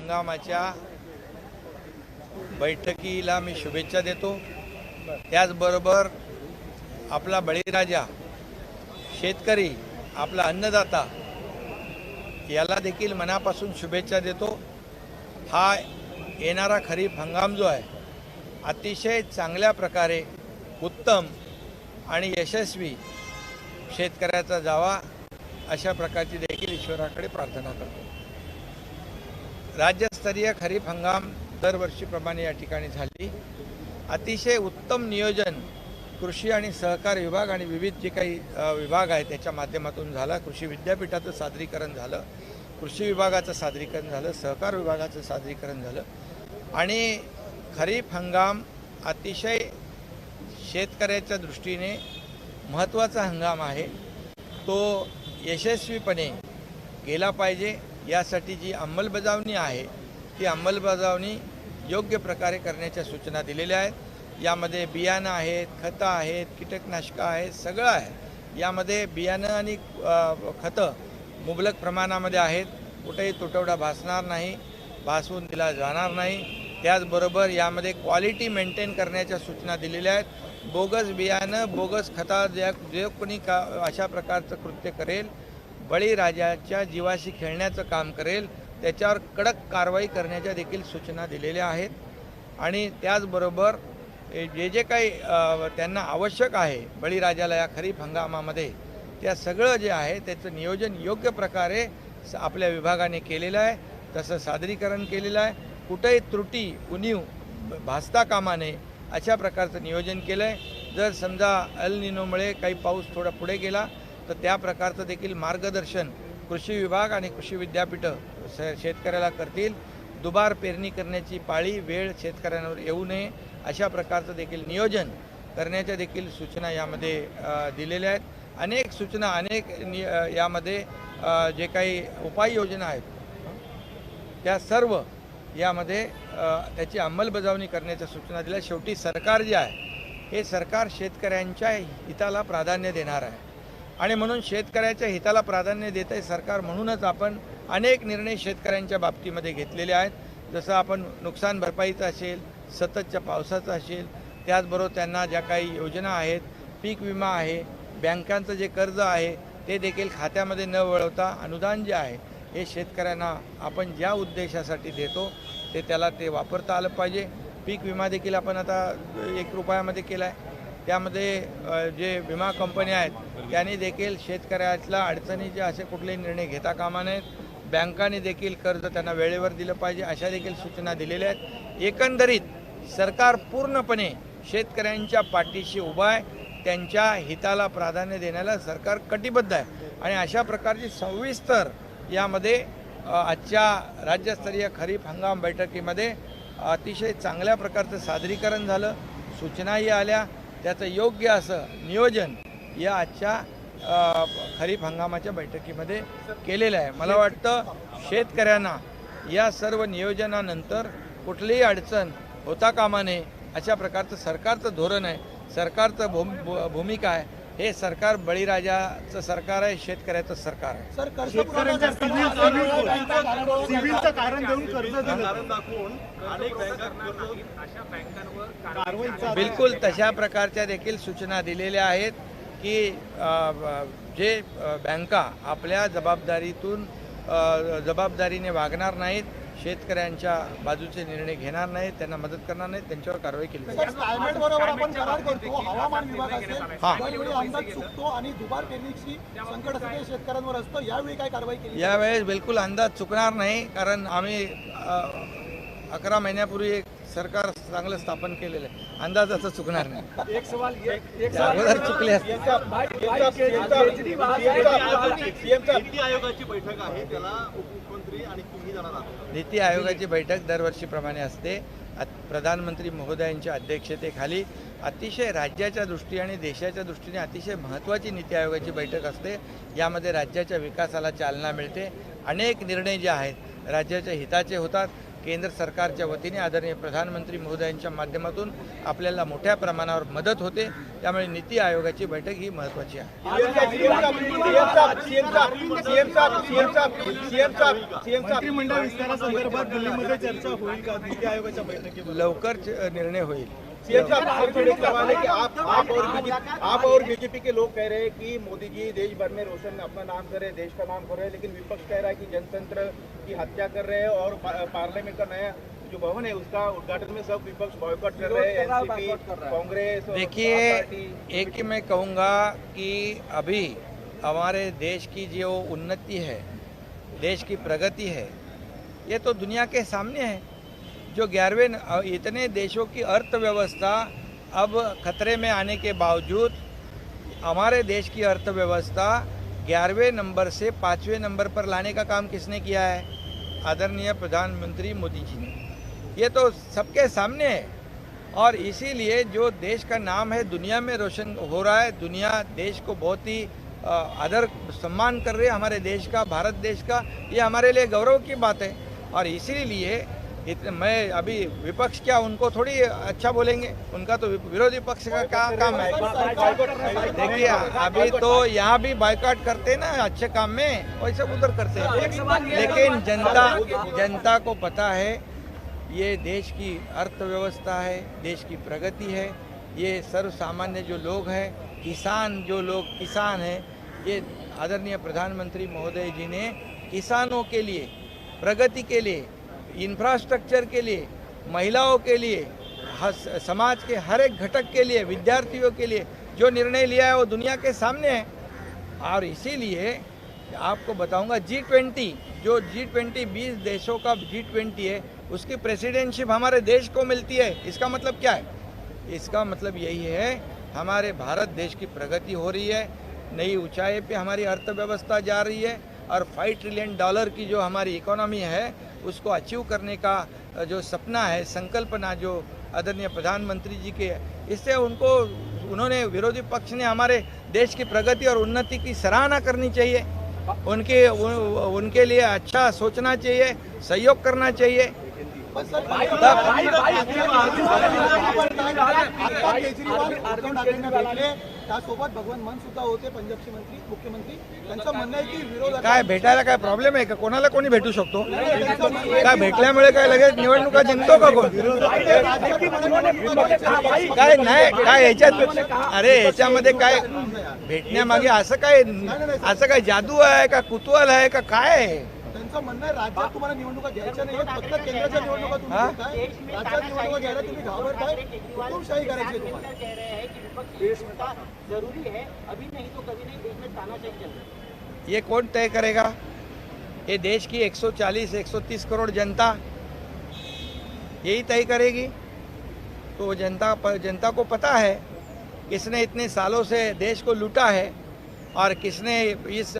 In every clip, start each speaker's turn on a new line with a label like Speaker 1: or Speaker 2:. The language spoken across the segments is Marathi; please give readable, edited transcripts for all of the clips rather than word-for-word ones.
Speaker 1: हंगामाच्या बैठकीला मी शुभेच्छा देतो। त्याचबरोबर आपला बळीराजा शेतकरी आपला अन्नदाता याला देखील मनापासून शुभेच्छा देतो। हा येणारा खरीप हंगाम जो आहे अतिशय चांगल्या प्रकारे उत्तम आणि यशस्वी शेतकऱ्याचा जावा अशा प्रकारची देखील ईश्वराकडे प्रार्थना करतो। राज्यस्तरीय खरीप हंगाम दरवर्षीप्रमाणे या ठिकाणी झाली। अतिशय उत्तम नियोजन कृषी आणि सहकार विभाग आणि विविध जे काही विभाग आहेत त्याच्या माध्यमातून झाला। कृषी विद्यापीठाचं सादरीकरण झालं, कृषी विभागाचं सादरीकरण झालं, सहकार विभागाचं सादरीकरण झालं आणि खरीप हंगाम अतिशय शेतकऱ्याच्या दृष्टीने महत्त्वाचा हंगाम आहे। तो यशस्वीपणे गेला पाहिजे यासाठी जी अंमलबजावणी आहे ती अंमलबजावणी योग्य प्रकारे करण्याच्या सूचना दिलेल्या आहेत। यामध्ये बियाणं आहेत, खतं आहेत, कीटकनाशकं आहेत, सगळं आहे। यामध्ये बियाणं आणि खतं मुबलक प्रमाणामध्ये आहेत, कुठेही तुटवडा भासणार नाही, भासवून दिला जाणार नाही। त्याचबरोबर यामध्ये क्वालिटी मेंटेन करण्याच्या सूचना दिलेल्या आहेत। बोगस बियाणं, बोगस खता जे कोणी अशा प्रकारचं कृत्य करेल, बळीराजाच्या जीवाशी खेळण्याचं काम करेल, त्याच्यावर कडक कारवाई करण्याच्या देखील सूचना दिलेल्या आहेत। आणि त्याचबरोबर जे काही त्यांना आवश्यक आहे बळीराजाला या खरीप हंगामामध्ये, त्या सगळं जे आहे त्याचं नियोजन योग्य प्रकारे आपल्या विभागाने केलेलं आहे, तसं सादरीकरण केलेलं आहे। कुठेही त्रुटी उणीव भासता कामा नये अशा प्रकारचं नियोजन केलं आहे। जर समजा अल निनोमुळे काही पाऊस थोडा पुढे गेला तर त्या प्रकारचं देखील मार्गदर्शन कृषी विभाग आणि कृषी विद्यापीठं शेतकऱ्याला करतील। दुबार पेरणी करण्याची पाळी वेळ शेतकऱ्यांवर येऊ नये अशा प्रकारचं देखील नियोजन करण्याच्या देखील सूचना यामध्ये दिलेल्या आहेत। अनेक सूचना यामध्ये जे काही उपाययोजना आहेत त्या सर्व यामध्ये त्याची अंमलबजावणी करण्याच्या सूचना दिल्या। शेवटी सरकार जे आहे हे सरकार शेतकऱ्यांच्या हिताला प्राधान्य देणार आहे आणि म्हणून शेतकऱ्याच्या हिताला प्राधान्य देत आहे सरकार। म्हणूनच आपण अनेक निर्णय शेतकऱ्यांच्या बाबतीमध्ये घेतलेले आहेत। जसं आपण नुकसान भरपाईचा असेल, सततच्या पावसाचा असेल, त्याचबरोबर त्यांना ज्या काही योजना आहेत, पीक विमा आहे, बँकांचं जे कर्ज आहे ते देखील खात्यामध्ये न वळवता अनुदान जे आहे हे शेतकऱ्यांना आपण ज्या उद्देशासाठी देतो ते वापरता आलं पाहिजे। पीक विमा देखील आपण आता 1 रुपयामध्ये केला आहे। त्यामध्ये जे विमा कंपन्या आहेत त्यांनी देखील शेतकऱ्याला अडचणीचे असे कुठलेही निर्णय घेता कामा नयेत। बँकांनी देखील कर्ज त्यांना वेळेवर दिलं पाहिजे अशा देखील सूचना दिलेल्या आहेत। एकंदरीत सरकार पूर्णपणे शेतकऱ्यांच्या पाठीशी उभा आहे, त्यांच्या हिताला प्राधान्य देण्याला सरकार कटिबद्ध आहे आणि अशा प्रकारची सविस्तर यामध्ये आजच्या राज्यस्तरीय खरीप हंगाम बैठकीमध्ये अतिशय चांगल्या प्रकारचं सादरीकरण झालं, सूचनाही आल्या, त्याचं योग्य असं नियोजन या आजच्या खरीप हंगामाच्या बैठकीमध्ये केलेलं आहे। मला वाटतं शेतकऱ्यांना या सर्व नियोजनानंतर कुठलीही अडचण होता कामा नये अशा प्रकारचं सरकारचं धोरण आहे, सरकारचं भूमिका आहे। हे सरकार बळीराजाचं सरकार आहे, शेतकऱ्याचं सरकार आहे।
Speaker 2: शेतकऱ्यांच्या सिव्हिलचं कारण देऊन कर्ज दाखवून
Speaker 1: बिलकुल तशा प्रकारच्या देखील सूचना दिलेल्या आहेत की जे बँका आपल्या जबाबदारीने वागणार नाहीत, शेतकऱ्यांच्या बाजूचे निर्णय घेणार नाहीत, त्यांना मदत करणार नाहीत, त्यांच्यावर कारवाई केली जाईल।
Speaker 2: क्लायमेटबरोबर आपण करार करतो, हवामान विभाग असेल दरवेळी अंदाज चुकतो आणि दुबार पेरणीची संकट सगळे शेतकऱ्यांवर असतं, यावेळी काय कारवाई केली?
Speaker 1: यावेळेस बिलकुल अंदाज चुकणार नाही, कारण आम्ही 11 महिन्यापूर्वी एक सरकार चांगलं स्थापन केलेलं आहे, अंदाजाचं चुकणार नाही।
Speaker 2: एक सवाल
Speaker 1: अगोदर चुकले असते।
Speaker 2: नीती आयोगाची बैठक आहे, त्याला उपमुख्यमंत्री आणि तुम्ही जाणार?
Speaker 1: नीती आयोगाची बैठक दरवर्षीप्रमाणे असते। प्रधानमंत्री महोदयांच्या अध्यक्षतेखाली अतिशय राज्याच्या दृष्टी आणि देशाच्या दृष्टीने अतिशय महत्त्वाची नीती आयोगाची बैठक असते। यामध्ये राज्याच्या विकासाला चालना मिळते, अनेक निर्णय जे आहेत राज्याच्या हिताचे होतात केंद्र सरकारच्या वतीने आदरणीय प्रधानमंत्री महोदयांच्या माध्यमातून आपल्याला मोठ्या प्रमाणावर मदत होते। त्यामुळे नीती आयोगाची बैठक ही महत्त्वाची आहे।
Speaker 2: मंत्रिमंडळ विस्तारासंदर्भात दिल्लीमध्ये चर्चा होईल का नीती आयोगाच्या बैठकीत?
Speaker 1: लवकर निर्णय होईल।
Speaker 3: सीएम साहब आपसे एक सवाल है कि आप और बीजेपी के लोग कह रहे हैं कि मोदी जी देश भर में रोशन अपना नाम कर रहे हैं, देश का नाम कर रहे हैं, लेकिन विपक्ष कह रहा है कि जनतंत्र की हत्या कर रहे हैं और पार्लियामेंट का नया जो भवन है उसका उद्घाटन में सब विपक्ष बॉयकॉट कर रहे हैं, एनसीपी, कांग्रेस।
Speaker 1: देखिए, एक ही मैं कहूँगा कि अभी हमारे देश की जो उन्नति है, देश की प्रगति है, ये तो दुनिया के सामने है। जो 11वें इतने देशों की अर्थव्यवस्था अब खतरे में आने के बावजूद हमारे देश की अर्थव्यवस्था 11वें नंबर से 5वें नंबर पर लाने का काम किसने किया है? आदरणीय प्रधानमंत्री मोदी जी ने। ये तो सबके सामने है और इसीलिए जो देश का नाम है दुनिया में रोशन हो रहा है। दुनिया देश को बहुत ही आदर सम्मान कर रही है हमारे देश का, भारत देश का। ये हमारे लिए गौरव की बात है और इसीलिए मैं अभी विपक्ष क्या उनको थोड़ी अच्छा बोलेंगे, उनका तो विरोधी पक्ष का काम है। देखिए, अभी तो यहाँ भी बायकॉट करते हैं ना अच्छे काम में, वैसे उधर करते हैं। लेकिन जनता को पता है ये देश की अर्थव्यवस्था है, देश की प्रगति है। ये सर्व सामान्य जो लोग हैं, किसान हैं, ये आदरणीय प्रधानमंत्री महोदय जी ने किसानों के लिए, प्रगति के लिए, इंफ्रास्ट्रक्चर के लिए, महिलाओं के लिए, समाज के हर एक घटक के लिए, विद्यार्थियों के लिए जो निर्णय लिया है वो दुनिया के सामने है। और इसीलिए आपको बताऊंगा G20 जो G20 20 देशों का G20 है, उसकी प्रेसिडेंटशिप हमारे देश को मिलती है। इसका मतलब क्या है? इसका मतलब यही है हमारे भारत देश की प्रगति हो रही है, नई ऊंचाई पे हमारी अर्थव्यवस्था जा रही है और $5 ट्रिलियन की जो हमारी इकोनॉमी है उसको अचीव करने का जो सपना है, संकल्पना जो आदरणीय प्रधानमंत्री जी के, इससे उन्होंने विरोधी पक्ष ने हमारे देश की प्रगति और उन्नति की सराहना करनी चाहिए। उनके लिए अच्छा सोचना चाहिए, सहयोग करना चाहिए।
Speaker 2: त्यासोबत भगवंत मान सुद्धा होते, पंजाबचे मंत्री, मुख्यमंत्री। त्यांचं म्हणणं आहे की विरोधात
Speaker 1: काय भेटायला काय प्रॉब्लेम आहे का? कोणाला कोणी भेटू शकतो? काय भेटल्यामुळे काय लगेच निवडणुका जिंकतो का कोण? काय नाही, काय याच्यात, अरे याच्यामध्ये काय भेटण्यामागे असं काय जादू आहे का, कुतूहल आहे का, काय आहे?
Speaker 2: त्यांचं म्हणणं आहे राज्यात तुम्हाला निवडणुका घ्यायच्या नाही, फक्त केंद्राच्या निवडणुका तुम्ही घेताय, राज्यात निवडणुका घ्यायला तुम्ही घाबरताय, हुकुमशाही करायची तुम्हाला।
Speaker 4: जरूरी है, अभी नहीं तो कभी नहीं, देश में तानाशाही चल रही है।
Speaker 1: ये कौन तय करेगा? ये देश की 140-130 करोड़ जनता यही तय करेगी। तो जनता को पता है किसने इतने सालों से देश को लूटा है और किसने इस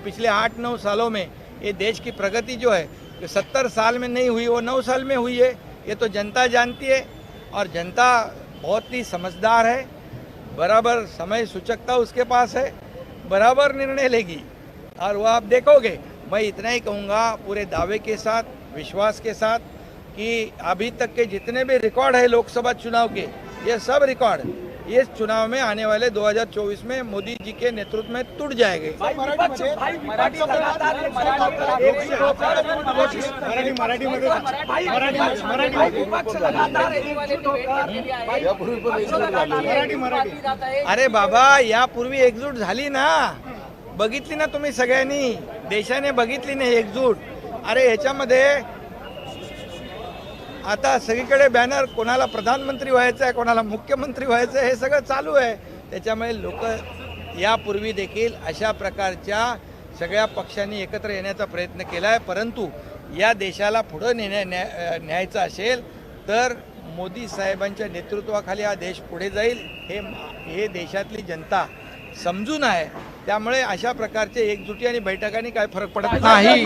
Speaker 1: पिछले 8-9 सालों में ये देश की प्रगति जो है 70 साल में नहीं हुई, वो 9 साल में हुई है। ये तो जनता जानती है और जनता बहुत ही समझदार है, बराबर समय सूचकता उसके पास है, बराबर निर्णय लेगी और वो आप देखोगे। मैं इतना ही कहूँगा पूरे दावे के साथ, विश्वास के साथ कि अभी तक के जितने भी रिकॉर्ड है लोकसभा चुनाव के, ये सब रिकॉर्ड इस चुनाव में आने वाले 2024 में मोदी जी के नेतृत्व में टूट जाएंगे। अरे बाबा, यापूर्वी एकजूट झाली ना, बघितली ना तुम्ही सगळ्यांनी, देशाने बघितली नाही एकजूट। अरे ह्याच्यामध्ये आता सगळीकडे बॅनर, कोणाला प्रधानमंत्री व्हायचं आहे, कोणाला मुख्यमंत्री व्हायचं आहे, हे सगळं चालू आहे। त्याच्यामुळे लोक यापूर्वी देखील अशा प्रकारच्या सगळ्या पक्षांनी एकत्र येण्याचा प्रयत्न केला आहे, परंतु या देशाला पुढे न्यायचं असेल तर मोदी साहेबांच्या नेतृत्वाखाली हा देश पुढे जाईल, हे देशातली जनता समजून आहे। त्यामुळे अशा प्रकारचे एकजुटी आणि बैठकांनी काय फरक पडत नाही।